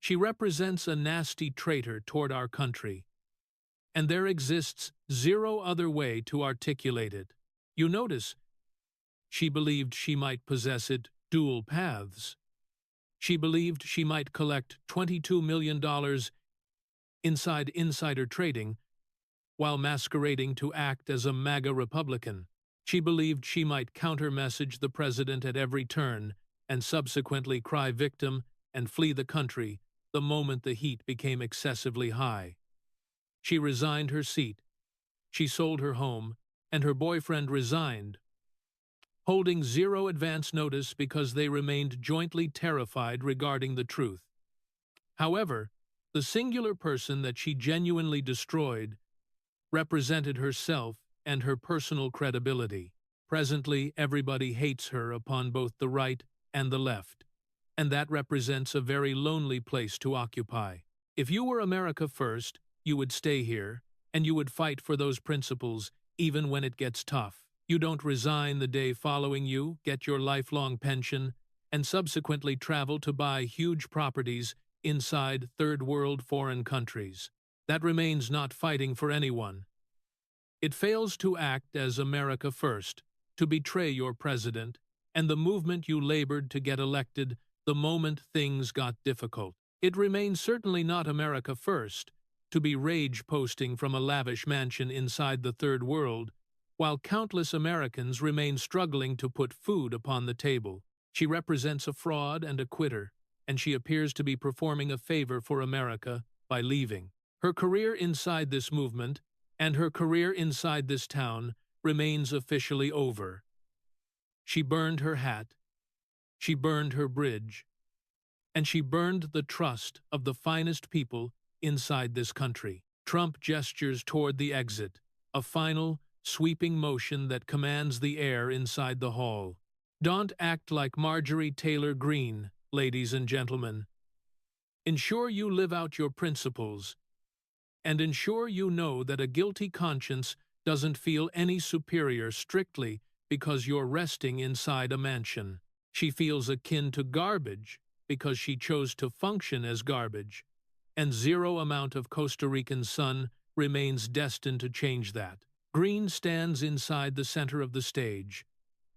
She represents a nasty traitor toward our country, and there exists zero other way to articulate it. You notice, she believed she might possess it dual paths. She believed she might collect $22 million inside insider trading while masquerading to act as a MAGA Republican. She believed she might counter-message the president at every turn and subsequently cry victim and flee the country the moment the heat became excessively high. She resigned her seat. She sold her home, and her boyfriend resigned, holding zero advance notice because they remained jointly terrified regarding the truth. However, the singular person that she genuinely destroyed represented herself and her personal credibility. Presently, everybody hates her upon both the right and the left, and that represents a very lonely place to occupy. If you were America first, you would stay here, and you would fight for those principles even when it gets tough. You don't resign the day following you, get your lifelong pension, and subsequently travel to buy huge properties inside third-world foreign countries. That remains not fighting for anyone. It fails to act as America first, to betray your president and the movement you labored to get elected the moment things got difficult. It remains certainly not America first, to be rage-posting from a lavish mansion inside the third world, while countless Americans remain struggling to put food upon the table. She represents a fraud and a quitter, and she appears to be performing a favor for America by leaving. Her career inside this movement and her career inside this town remains officially over. She burned her hat, she burned her bridge, and she burned the trust of the finest people inside this country. Trump gestures toward the exit, a final, sweeping motion that commands the air inside the hall. Don't act like Marjorie Taylor Greene, ladies and gentlemen. Ensure you live out your principles, and ensure you know that a guilty conscience doesn't feel any superior strictly because you're resting inside a mansion. She feels akin to garbage because she chose to function as garbage, and zero amount of Costa Rican sun remains destined to change that. Greene stands inside the center of the stage,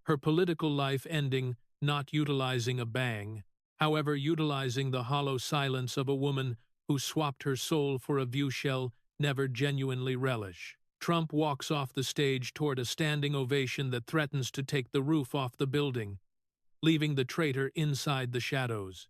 her political life ending not utilizing a bang, however utilizing the hollow silence of a woman who swapped her soul for a view shell never genuinely relish. Trump walks off the stage toward a standing ovation that threatens to take the roof off the building, leaving the traitor inside the shadows.